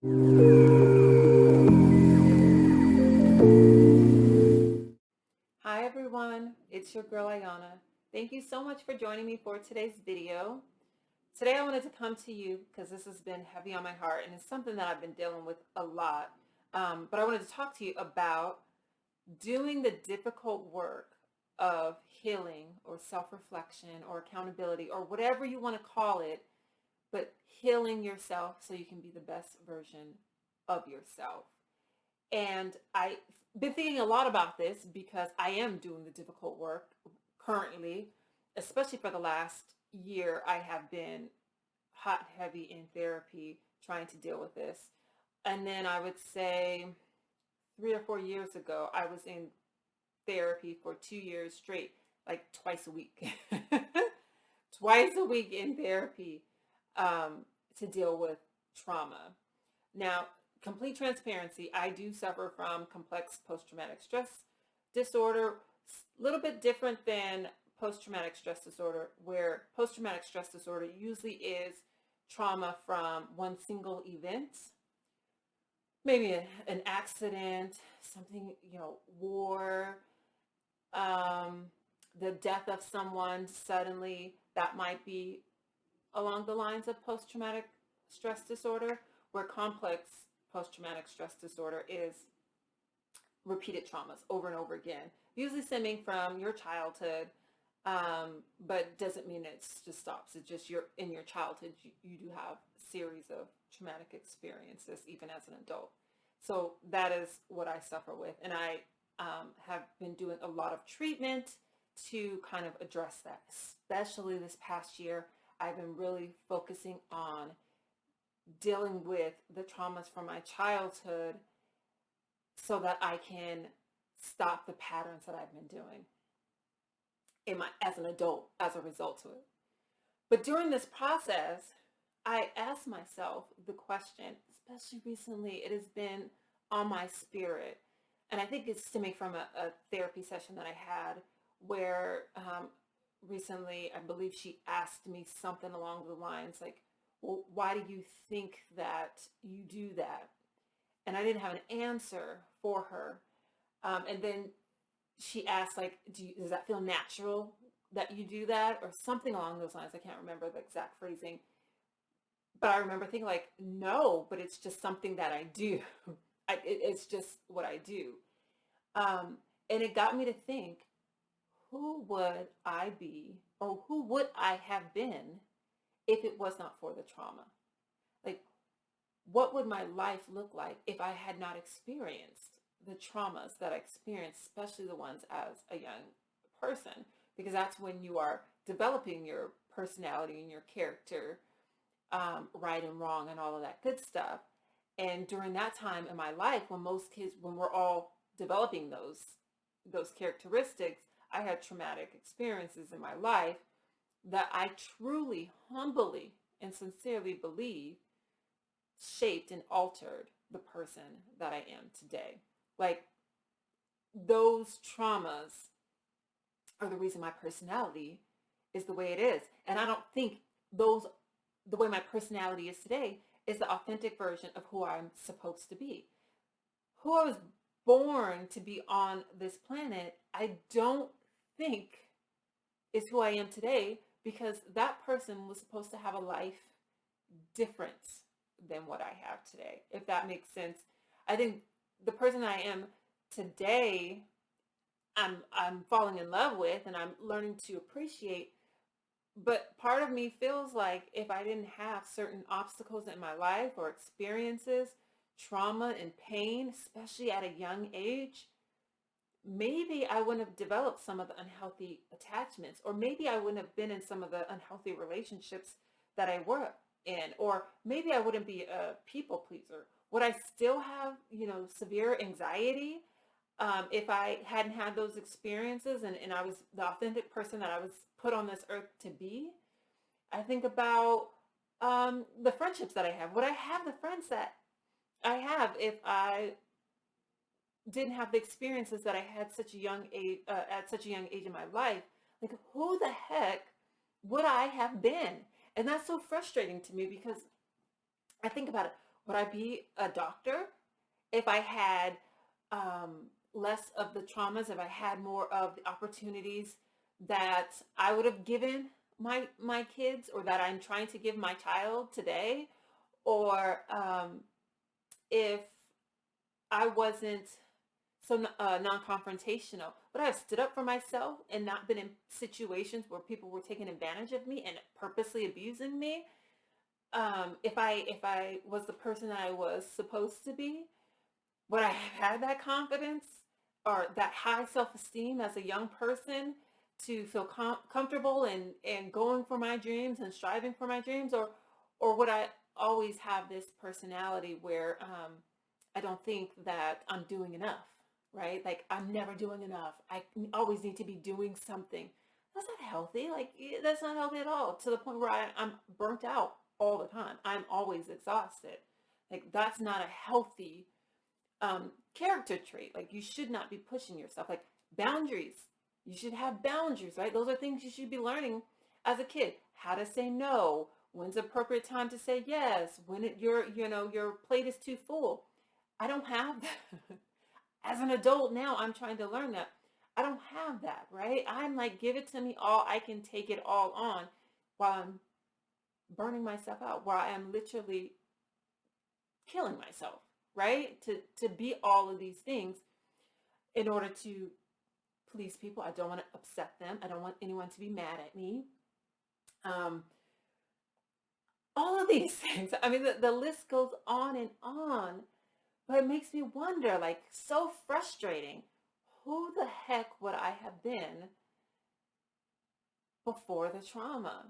Hi everyone, it's your girl Ayana. Thank you so much for joining me for today's video. Today I wanted to come to you because this has been heavy on my heart and it's something that I've been dealing with a lot. But I wanted to talk to you about doing the difficult work of healing or self-reflection or accountability or whatever you want to call it, but healing yourself so you can be the best version of yourself. And I've been thinking a lot about this because I am doing the difficult work currently, especially for the last year. I have been hot and heavy in therapy trying to deal with this. And then I would say 3 or 4 years ago, I was in therapy for 2 years straight, like twice a week. Twice a week in therapy to deal with trauma. Now, complete transparency, I do suffer from complex post-traumatic stress disorder, a little bit different than post-traumatic stress disorder, where post-traumatic stress disorder usually is trauma from one single event, maybe an accident, something, war, um, the death of someone suddenly. That might be along the lines of post-traumatic stress disorder, where complex post-traumatic stress disorder is repeated traumas over and over again, usually stemming from your childhood, but doesn't mean it just stops. It's just you're in your childhood, you do have a series of traumatic experiences even as an adult. So that is what I suffer with. And I have been doing a lot of treatment to kind of address that, especially this past year. I've been really focusing on dealing with the traumas from my childhood so that I can stop the patterns that I've been doing as an adult as a result of it. But during this process, I asked myself the question, especially recently, it has been on my spirit. And I think it's stemming from a therapy session that I had where recently, I believe she asked me something along the lines like, well, why do you think that you do that? And I didn't have an answer for her. And then she asked, like, does that feel natural that you do that? Or something along those lines. I can't remember the exact phrasing. But I remember thinking like, no, but it's just something that I do. It's just what I do. And it got me to think, who would I be or who would I have been if it was not for the trauma? Like, what would my life look like if I had not experienced the traumas that I experienced, especially the ones as a young person? Because that's when you are developing your personality and your character, right and wrong and all of that good stuff. And during that time in my life, when we're all developing those characteristics, I had traumatic experiences in my life that I truly, humbly, and sincerely believe shaped and altered the person that I am today. Like, those traumas are the reason my personality is the way it is. And I don't think the way my personality is today is the authentic version of who I'm supposed to be. Who I was born to be on this planet, I don't think is who I am today, because that person was supposed to have a life different than what I have today, if that makes sense. I think the person that I am today, I'm falling in love with and I'm learning to appreciate. But part of me feels like if I didn't have certain obstacles in my life or experiences, trauma and pain, especially at a young age, maybe I wouldn't have developed some of the unhealthy attachments, or maybe I wouldn't have been in some of the unhealthy relationships that I were in, or maybe I wouldn't be a people pleaser. Would I still have, severe anxiety if I hadn't had those experiences and I was the authentic person that I was put on this earth to be? I think about the friendships that I have. Would I have the friends that I have if I didn't have the experiences that I had such a young age at such a young age in my life? Like, who the heck would I have been? And that's so frustrating to me because I think about it. Would I be a doctor if I had less of the traumas, if I had more of the opportunities that I would have given my kids, or that I'm trying to give my child today? Or if I wasn't so non-confrontational, would I have stood up for myself and not been in situations where people were taking advantage of me and purposely abusing me? If I was the person that I was supposed to be, would I have had that confidence or that high self-esteem as a young person to feel comfortable and going for my dreams and striving for my dreams? Or would I always have this personality where I don't think that I'm doing enough, right? Like, I'm never doing enough. I always need to be doing something. That's not healthy. Like, that's not healthy at all, to the point where I'm burnt out all the time. I'm always exhausted. Like, that's not a healthy character trait. Like, you should not be pushing yourself. Like, boundaries. You should have boundaries, right? Those are things you should be learning as a kid. How to say no. When's the appropriate time to say yes? When your plate is too full. I don't have that. As an adult now, I'm trying to learn that. I don't have that, right? I'm like, give it to me all. I can take it all on while I'm burning myself out, while I'm literally killing myself, right? To be all of these things in order to please people. I don't want to upset them. I don't want anyone to be mad at me. Um, all of these things. I mean, the list goes on and on, but it makes me wonder, like, so frustrating. Who the heck would I have been before the trauma?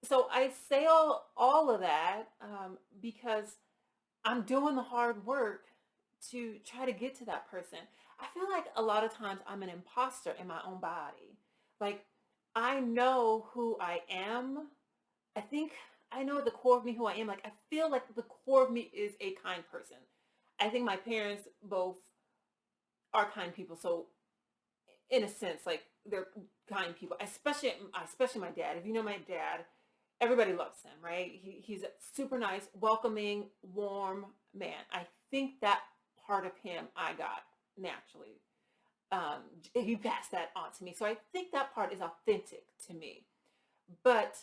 So I say all of that because I'm doing the hard work to try to get to that person. I feel like a lot of times I'm an imposter in my own body. Like, I know who I am. I think I know at the core of me who I am. Like, I feel like the core of me is a kind person. I think my parents both are kind people. So in a sense, like, they're kind people, especially my dad. If you know my dad, everybody loves him, right? He's a super nice, welcoming, warm man. I think that part of him I got naturally. He passed that on to me. So I think that part is authentic to me. But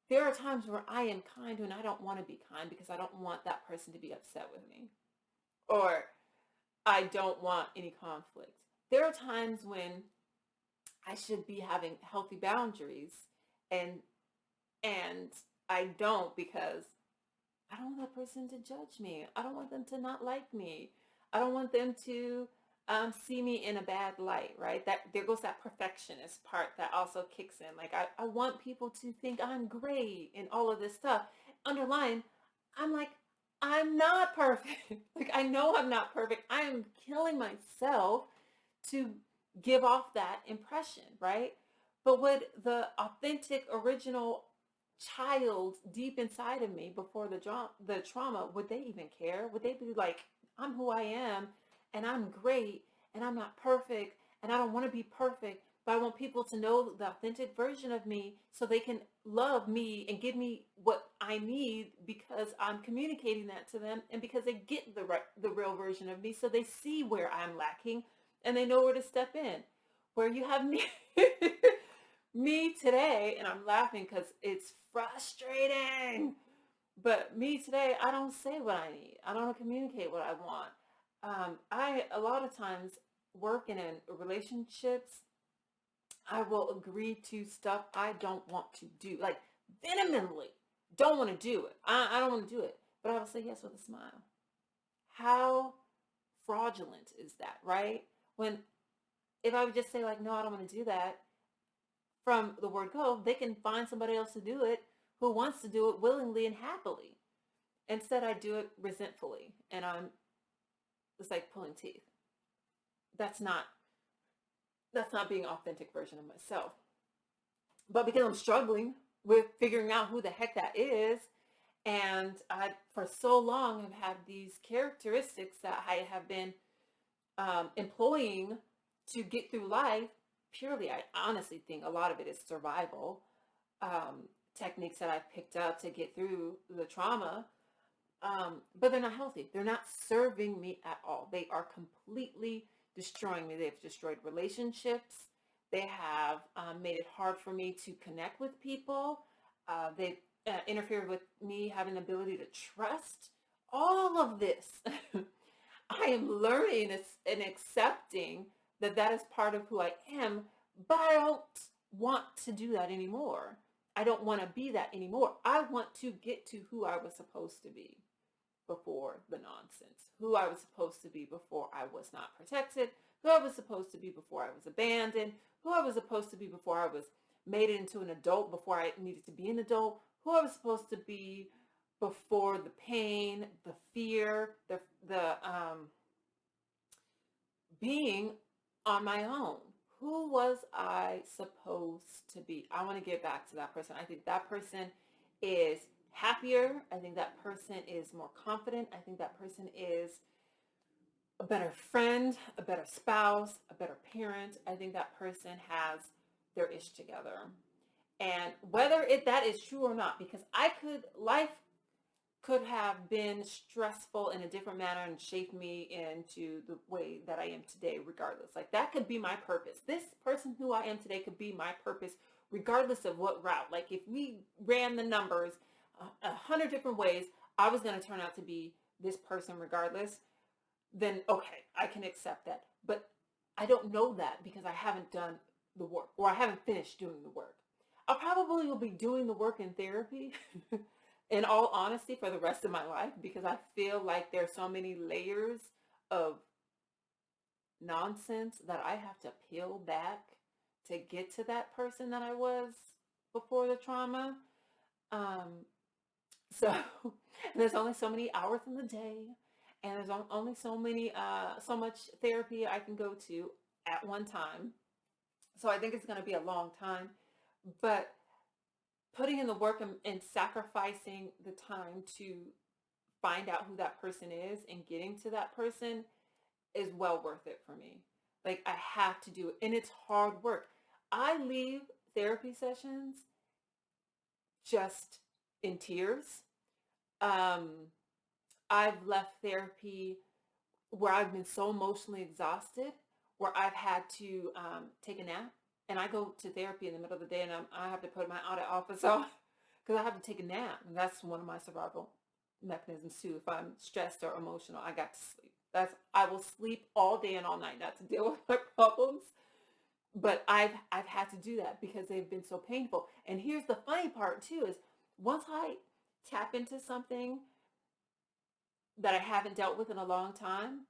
there are times where I am kind when I don't want to be kind because I don't want that person to be upset with me. Or I don't want any conflict. There are times when I should be having healthy boundaries, and and I don't, because I don't want that person to judge me. I don't want them to not like me. I don't want them to see me in a bad light, right? That there goes that perfectionist part that also kicks in. Like, I want people to think I'm great and all of this stuff. Underlying, I'm like, I'm not perfect. Like, I know I'm not perfect. I am killing myself to give off that impression, right? But would the authentic, original child deep inside of me before the trauma, would they even care? Would they be like, I'm who I am, and I'm great, and I'm not perfect, and I don't want to be perfect, but I want people to know the authentic version of me so they can love me and give me what I need because I'm communicating that to them, and because they get the real version of me, so they see where I'm lacking and they know where to step in. Where you have me me today, and I'm laughing because it's frustrating. But me today, I don't say what I need. I don't communicate what I want. I a lot of times working in relationships, I will agree to stuff I don't want to do, like, vehemently don't want to do it. I don't want to do it, but I will say yes with a smile. How fraudulent is that, right? When if I would just say, like, no, I don't want to do that, from the word go, they can find somebody else to do it who wants to do it willingly and happily. Instead, I do it resentfully, and it's like pulling teeth. That's not being an authentic version of myself. But because I'm struggling with figuring out who the heck that is, and I for so long have had these characteristics that I have been employing to get through life. Purely, I honestly think a lot of it is survival techniques that I've picked up to get through the trauma. But they're not healthy. They're not serving me at all. They are completely destroying me. They've destroyed relationships. They have made it hard for me to connect with people. They've interfered with me having the ability to trust. All of this, I am learning and accepting that that is part of who I am, but I don't want to do that anymore. I don't want to be that anymore. I want to get to who I was supposed to be before the nonsense, who I was supposed to be before I was not protected, who I was supposed to be before I was abandoned, who I was supposed to be before I was made into an adult, before I needed to be an adult, who I was supposed to be before the pain, the fear, the being on my own. Who was I supposed to be? I want to get back to that person. I think that person is happier. I think that person is more confident. I think that person is a better friend, a better spouse, a better parent. I think that person has their ish together. And whether that is true or not, because life could have been stressful in a different manner and shaped me into the way that I am today, regardless. Like that could be my purpose. This person who I am today could be my purpose, regardless of what route. Like if we ran the numbers 100 different ways, I was going to turn out to be this person regardless, then okay, I can accept that. But I don't know that because I haven't done the work or I haven't finished doing the work. I probably will be doing the work in therapy in all honesty for the rest of my life because I feel like there's so many layers of nonsense that I have to peel back to get to that person that I was before the trauma. Um, so and there's only so many hours in the day, and there's only so much therapy I can go to at one time. So I think it's going to be a long time, but putting in the work and sacrificing the time to find out who that person is and getting to that person is well worth it for me. Like I have to do it, and it's hard work. I leave therapy sessions just in tears. Um, I've left therapy where I've been so emotionally exhausted, where I've had to take a nap. And I go to therapy in the middle of the day, and I have to put my audit office off because I have to take a nap. And that's one of my survival mechanisms too. If I'm stressed or emotional, I got to sleep. I will sleep all day and all night not to deal with my problems. But I've had to do that because they've been so painful. And here's the funny part too is once I tap into something that I haven't dealt with in a long time,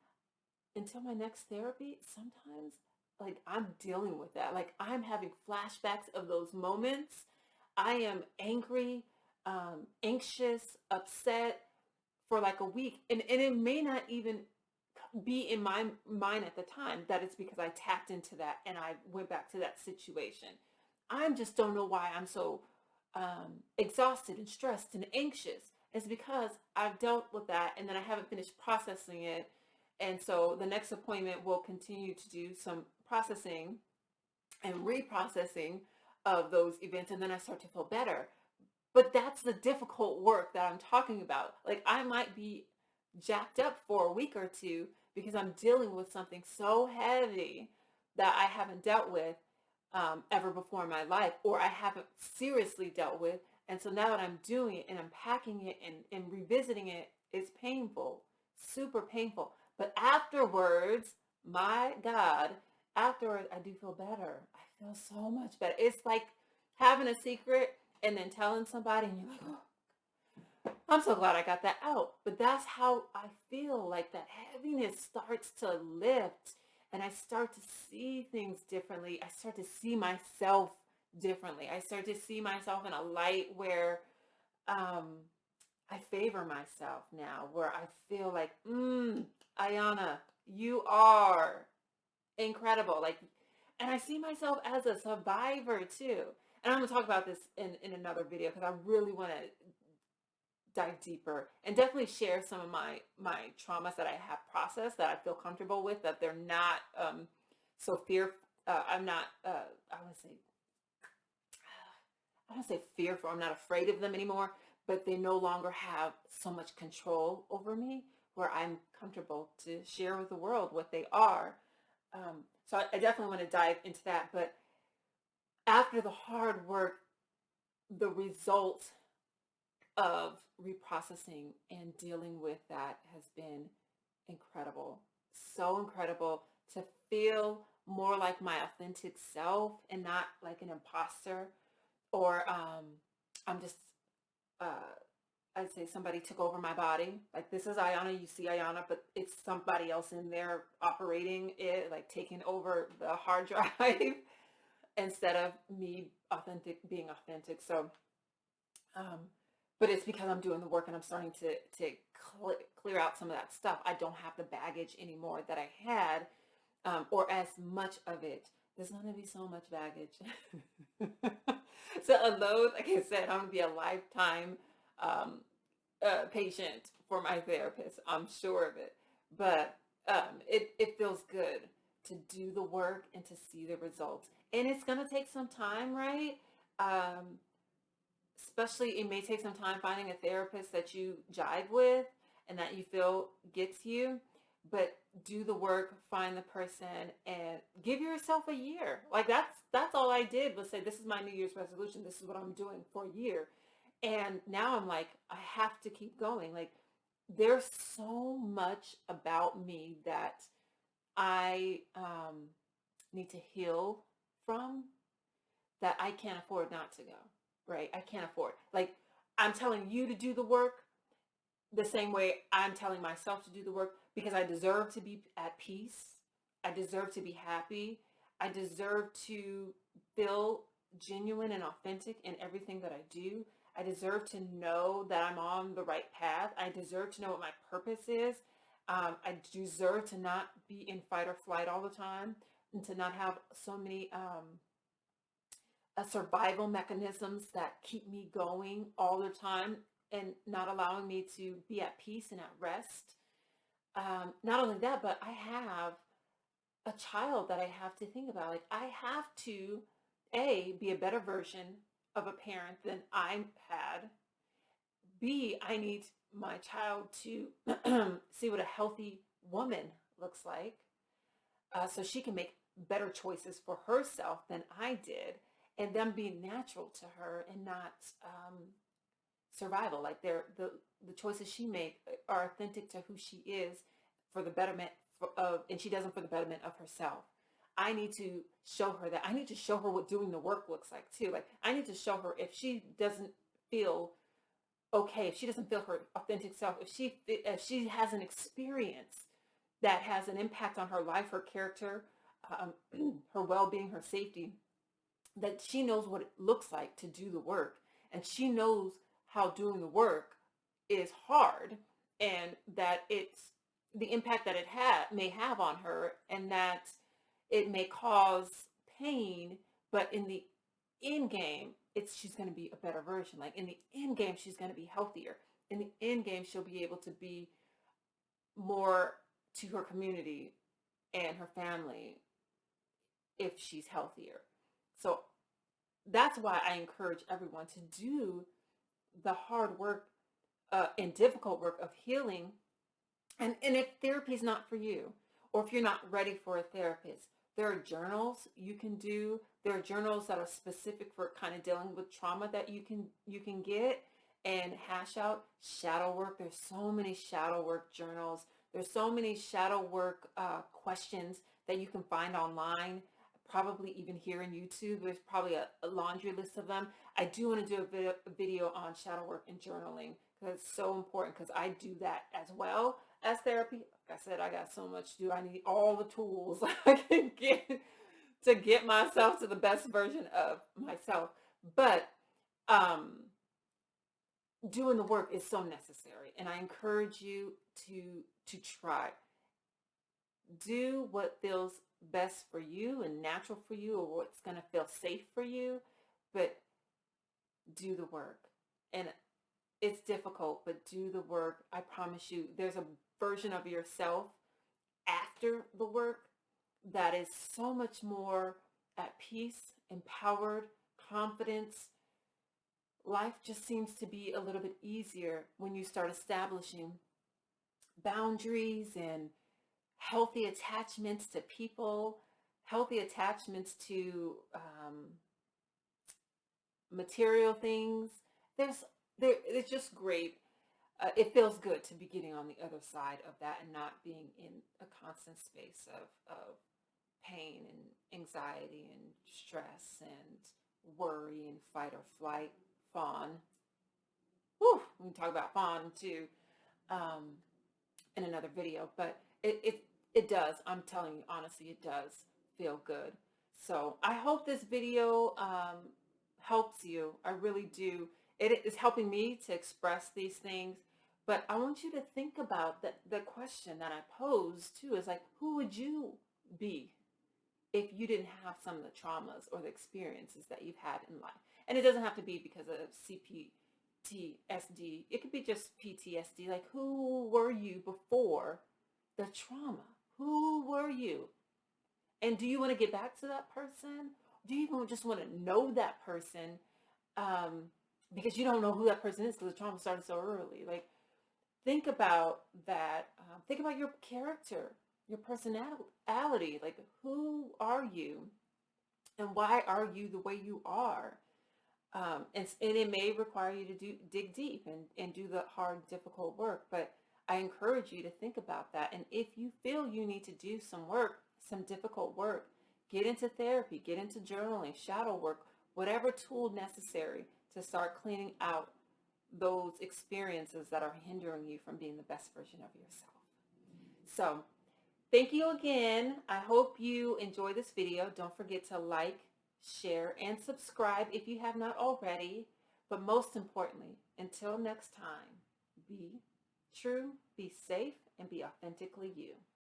until my next therapy, sometimes like I'm dealing with that. Like I'm having flashbacks of those moments. I am angry, anxious, upset for like a week. And it may not even be in my mind at the time that it's because I tapped into that and I went back to that situation. I just don't know why I'm so exhausted and stressed and anxious. It's because I've dealt with that and then I haven't finished processing it. And so the next appointment will continue to do some processing and reprocessing of those events. And then I start to feel better. But that's the difficult work that I'm talking about. Like I might be jacked up for a week or two because I'm dealing with something so heavy that I haven't dealt with ever before in my life, or I haven't seriously dealt with. And so now that I'm doing it and I'm packing it and revisiting it, it's painful, super painful. But afterwards, my God, afterwards, I do feel better. I feel so much better. It's like having a secret and then telling somebody and you're like, oh, I'm so glad I got that out. But that's how I feel, like that heaviness starts to lift and I start to see things differently. I start to see myself differently. I start to see myself in a light where I favor myself now, where I feel like, Ayana, you are incredible. Like, and I see myself as a survivor too. And I'm going to talk about this in another video because I really want to dive deeper and definitely share some of my traumas that I have processed that I feel comfortable with, that they're not so fear. I'm not. I would say fearful. I'm not afraid of them anymore. but they no longer have so much control over me where I'm comfortable to share with the world what they are. So I definitely want to dive into that. But after the hard work, the result of reprocessing and dealing with that has been incredible. So incredible to feel more like my authentic self and not like an imposter or I'm just uh, I'd say somebody took over my body. Like this is Ayana, you see Ayana, but it's somebody else in there operating it, like taking over the hard drive instead of me being authentic. So, um, but it's because I'm doing the work and I'm starting to clear out some of that stuff. I don't have the baggage anymore that I had, or as much of it. There's going to be so much baggage. So a load, like I said, I'm going to be a lifetime um, patient for my therapist. I'm sure of it. But it feels good to do the work and to see the results. And it's going to take some time, right? Um, Especially, it may take some time finding a therapist that you jive with and that you feel gets you. But do the work, find the person, and give yourself a year. Like that's all I did was say, this is my New Year's resolution. This is what I'm doing for a year. And now I'm like, I have to keep going. Like there's so much about me that I need to heal from that I can't afford not to go, right? I can't afford. Like I'm telling you to do the work the same way I'm telling myself to do the work because I deserve to be at peace. I deserve to be happy. I deserve to feel genuine and authentic in everything that I do. I deserve to know that I'm on the right path. I deserve to know what my purpose is. I deserve to not be in fight or flight all the time and to not have so many survival mechanisms that keep me going all the time and not allowing me to be at peace and at rest. Not only that, but I have a child that I have to think about. Like I have to, A, be a better version of a parent than I had. B, I need my child to see what a healthy woman looks like so she can make better choices for herself than I did, and them being natural to her and not survival. Like the choices she makes are authentic to who she is for the betterment of, and she does them for the betterment of herself. I need to show her that. I need to show her what doing the work looks like too. Like I need to show her if she doesn't feel okay, if she doesn't feel her authentic self, if she has an experience that has an impact on her life, her character, um, her well-being, her safety, that she knows what it looks like to do the work, and she knows how doing the work is hard, and that it's the impact that may have on her, and that it may cause pain, but in the end game, she's going to be a better version. Like in the end game, she's going to be healthier. In the end game, she'll be able to be more to her community and her family if she's healthier. So that's why I encourage everyone to do the hard work and difficult work of healing. And if therapy is not for you, or if you're not ready for a therapist, there are journals you can do. There are journals that are specific for kind of dealing with trauma that you can get and hash out shadow work. There's so many shadow work journals. There's so many shadow work questions that you can find online, probably even here in YouTube. There's probably a laundry list of them. I do want to do a video on shadow work and journaling because it's so important because I do that as well as therapy. Like I said, I got so much to do. I need all the tools I can get to get myself to the best version of myself. But um, doing the work is so necessary, and I encourage you to try. Do what feels best for you and natural for you, or what's going to feel safe for you, but do the work. And it's difficult, but do the work. I promise you, there's a version of yourself after the work that is so much more at peace, empowered, confidence, life just seems to be a little bit easier when you start establishing boundaries and healthy attachments to people, healthy attachments to material things. There's it's just great. It feels good to be getting on the other side of that and not being in a constant space of pain and anxiety and stress and worry and fight or flight, fawn. Whew, we can talk about fawn too um, in another video, but it does. I'm telling you honestly, it does feel good. So I hope this video helps you. I really do. It is helping me to express these things. But I want you to think about the question that I posed too is like, who would you be if you didn't have some of the traumas or the experiences that you've had in life? And it doesn't have to be because of CPTSD. It could be just PTSD. Like, who were you before the trauma? Who were you? And do you want to get back to that person? Do you even just want to know that person? Um, because you don't know who that person is because the trauma started so early. Like, think about that. Think about your character, your personality. Like, who are you and why are you the way you are? And it may require you to dig deep and do the hard, difficult work. But I encourage you to think about that. And if you feel you need to do some work, some difficult work, get into therapy, get into journaling, shadow work, whatever tool necessary to start cleaning out those experiences that are hindering you from being the best version of yourself. So thank you again. I hope you enjoy this video. Don't forget to like, share, and subscribe if you have not already. But most importantly, until next time, be true, be safe, and be authentically you.